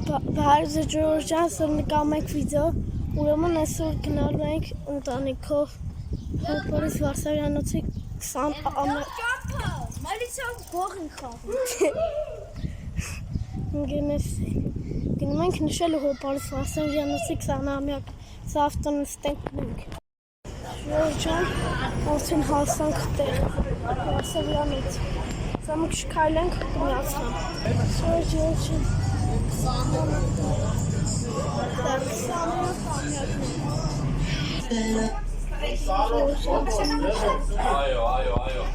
Բարզը Ջորոջան սրնկամ եք վիդեո, ուրեմն այսօր գնալու ենք ընտանիքով Հոպորիս Վարսավյանոցի 20 գնում ենք նշել Հոպորիս Վարսավյանոցի 20-ամյակ սավտոնը ստենք նենք Ջորոջան որդին հասանք տեղ Վարսավյանոց սամը կշկայլենք կմյացնամ Ջորոջան Այո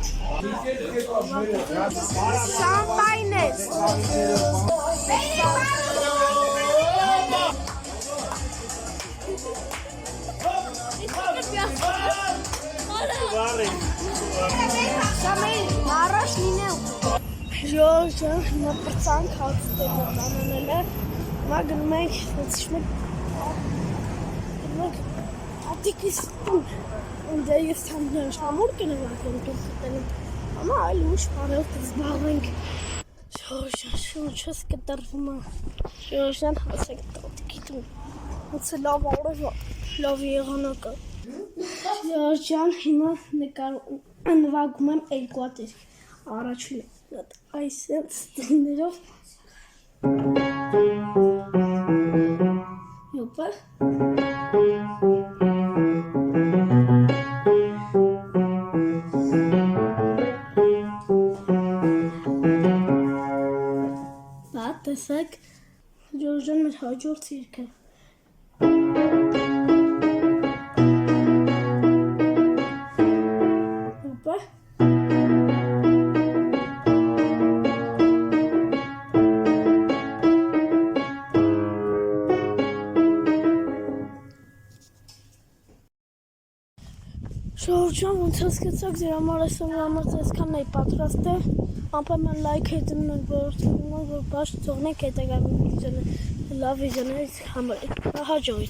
Շամպայնես Շամել առաջ լինել Ջորոջան հիմա պրծանք հացտեղ անանել է հիմա գնում ենք Ատիկիս տուն Ունդե ես շամուր կնվակ եմ տուղտել Ամա այլ ուշ բարել կզբաղենք Ջորոջան շունչս կտրվում է Ջորոջան հասեք տատիկի տուն Հոց է լավ օրև լավ եղանակը Ջորոջան հիմա նվագում եմ երկուատեր Առաջին այս ստիլներով Յոպը Դա տեսեք Ջորոջան մեր հաջորդ ցիրկը Յոպը Ջորոջան ոնց հասկացաք ձեր համար այսօր այսքանն է պատրաստ է անպայման լայք հետևում որ բաց թողնեք հետագա վիդեոները լավ վիդեոներից համար հաջողություն